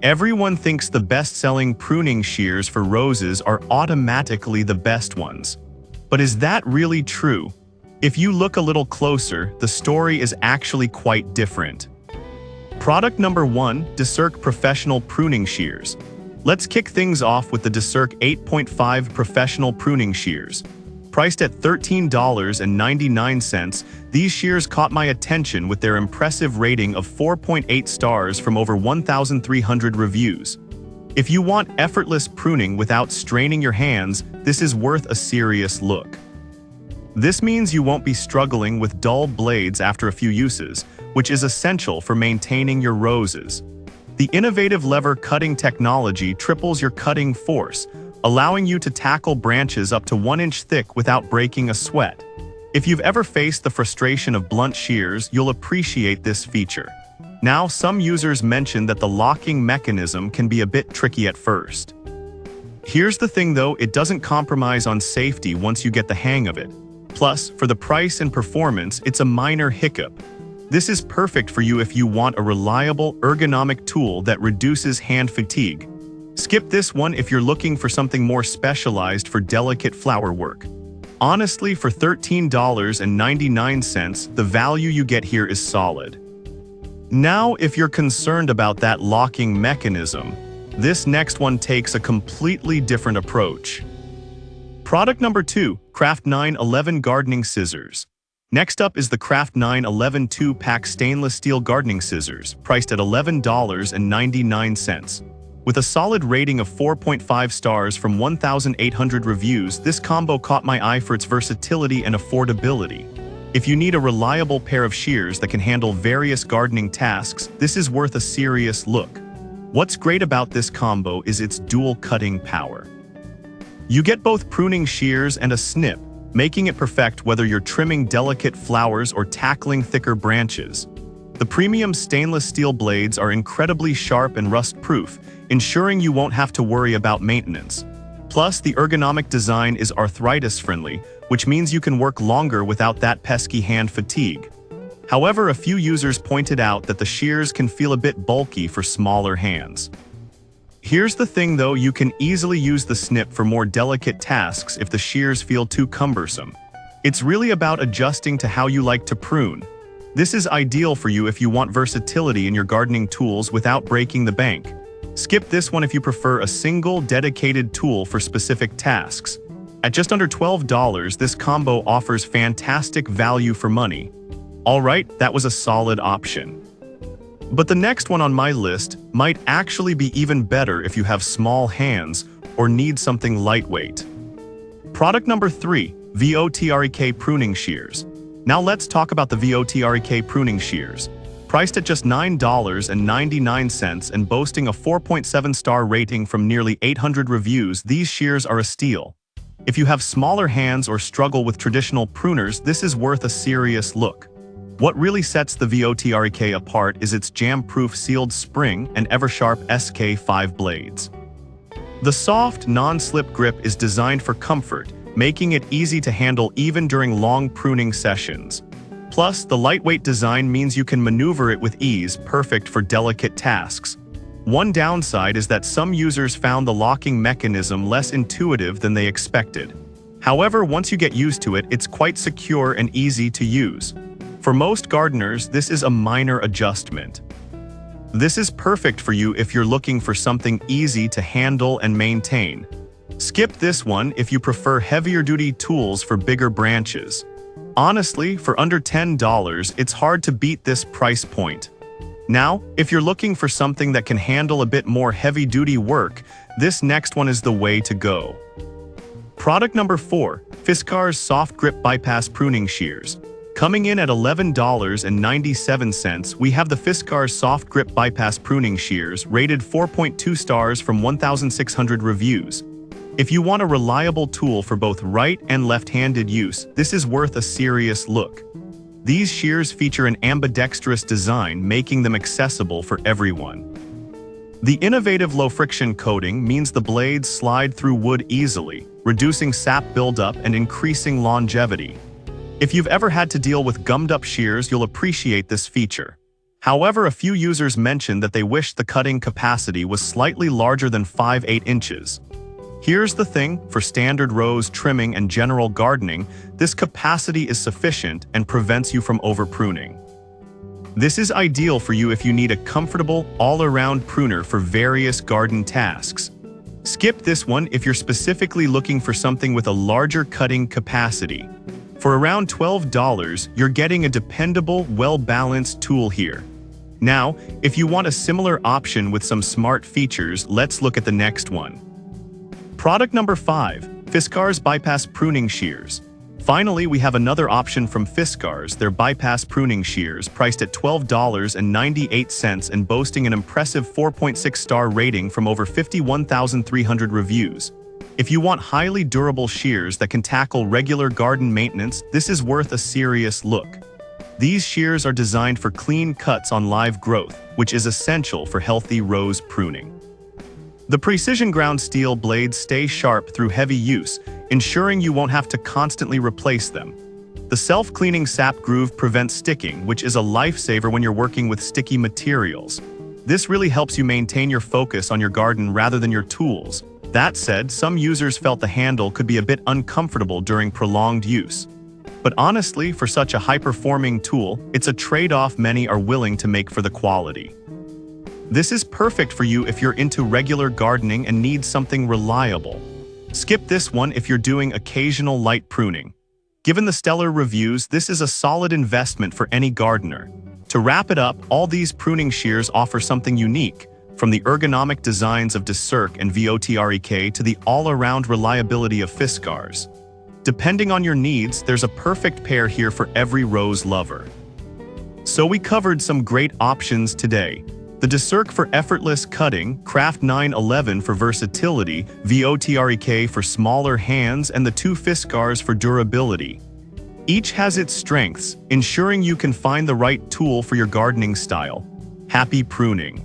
Everyone thinks the best-selling pruning shears for roses are automatically the best ones. But is that really true? If you look a little closer, the story is actually quite different. Product number 1, Decirc Professional Pruning Shears. Let's kick things off with the Decirc 8.5 Professional Pruning Shears. Priced at $13.99, these shears caught my attention with their impressive rating of 4.8 stars from over 1,300 reviews. If you want effortless pruning without straining your hands, this is worth a serious look. This means you won't be struggling with dull blades after a few uses, which is essential for maintaining your roses. The innovative lever cutting technology triples your cutting force, allowing you to tackle branches up to 1 inch thick without breaking a sweat. If you've ever faced the frustration of blunt shears, you'll appreciate this feature. Now, some users mention that the locking mechanism can be a bit tricky at first. Here's the thing though, it doesn't compromise on safety once you get the hang of it. Plus, for the price and performance, it's a minor hiccup. This is perfect for you if you want a reliable, ergonomic tool that reduces hand fatigue. Skip this one if you're looking for something more specialized for delicate flower work. Honestly, for $13.99, the value you get here is solid. Now, if you're concerned about that locking mechanism, this next one takes a completely different approach. Product number 2, Craft 911 Gardening Scissors. Next up is the Craft 911 2-pack stainless steel gardening scissors, priced at $11.99. With a solid rating of 4.5 stars from 1,800 reviews, this combo caught my eye for its versatility and affordability. If you need a reliable pair of shears that can handle various gardening tasks, this is worth a serious look. What's great about this combo is its dual cutting power. You get both pruning shears and a snip, making it perfect whether you're trimming delicate flowers or tackling thicker branches. The premium stainless steel blades are incredibly sharp and rust-proof, ensuring you won't have to worry about maintenance. Plus, the ergonomic design is arthritis-friendly, which means you can work longer without that pesky hand fatigue. However, a few users pointed out that the shears can feel a bit bulky for smaller hands. Here's the thing though, you can easily use the snip for more delicate tasks if the shears feel too cumbersome. It's really about adjusting to how you like to prune. This is ideal for you if you want versatility in your gardening tools without breaking the bank. Skip this one if you prefer a single, dedicated tool for specific tasks. At just under $12, this combo offers fantastic value for money. Alright, that was a solid option. But the next one on my list might actually be even better if you have small hands or need something lightweight. Product number 3, VOTREK Pruning Shears. Now let's talk about the VOTREK Pruning Shears. Priced at just $9.99 and boasting a 4.7-star rating from nearly 800 reviews, these shears are a steal. If you have smaller hands or struggle with traditional pruners, this is worth a serious look. What really sets the VOTREK apart is its jam-proof sealed spring and Eversharp SK5 blades. The soft, non-slip grip is designed for comfort, making it easy to handle even during long pruning sessions. Plus, the lightweight design means you can maneuver it with ease, perfect for delicate tasks. One downside is that some users found the locking mechanism less intuitive than they expected. However, once you get used to it, it's quite secure and easy to use. For most gardeners, this is a minor adjustment. This is perfect for you if you're looking for something easy to handle and maintain. Skip this one if you prefer heavier-duty tools for bigger branches. Honestly, for under $10, it's hard to beat this price point. Now, if you're looking for something that can handle a bit more heavy-duty work, this next one is the way to go. Product number 4, Fiskars Soft Grip Bypass Pruning Shears. Coming in at $11.97, we have the Fiskars Soft Grip Bypass Pruning Shears, rated 4.2 stars from 1,600 reviews. If you want a reliable tool for both right and left-handed use, this is worth a serious look. These shears feature an ambidextrous design, making them accessible for everyone. The innovative low-friction coating means the blades slide through wood easily, reducing sap buildup and increasing longevity. If you've ever had to deal with gummed-up shears, you'll appreciate this feature. However, a few users mentioned that they wished the cutting capacity was slightly larger than 5/8 inches. Here's the thing, for standard rows, trimming, and general gardening, this capacity is sufficient and prevents you from over-pruning. This is ideal for you if you need a comfortable, all-around pruner for various garden tasks. Skip this one if you're specifically looking for something with a larger cutting capacity. For around $12, you're getting a dependable, well-balanced tool here. Now, if you want a similar option with some smart features, let's look at the next one. Product number 5, Fiskars Bypass Pruning Shears. Finally, we have another option from Fiskars, their Bypass Pruning Shears, priced at $12.98 and boasting an impressive 4.6-star rating from over 51,300 reviews. If you want highly durable shears that can tackle regular garden maintenance, this is worth a serious look. These shears are designed for clean cuts on live growth, which is essential for healthy rose pruning. The precision ground steel blades stay sharp through heavy use, ensuring you won't have to constantly replace them. The self-cleaning sap groove prevents sticking, which is a lifesaver when you're working with sticky materials. This really helps you maintain your focus on your garden rather than your tools. That said, some users felt the handle could be a bit uncomfortable during prolonged use. But honestly, for such a high-performing tool, it's a trade-off many are willing to make for the quality. This is perfect for you if you're into regular gardening and need something reliable. Skip this one if you're doing occasional light pruning. Given the stellar reviews, this is a solid investment for any gardener. To wrap it up, all these pruning shears offer something unique, from the ergonomic designs of Decirc and Votrek to the all-around reliability of Fiskars. Depending on your needs, there's a perfect pair here for every rose lover. So we covered some great options today. The Decirc for effortless cutting, Craft 911 for versatility, Votrek for smaller hands, and the two Fiskars for durability. Each has its strengths, ensuring you can find the right tool for your gardening style. Happy pruning!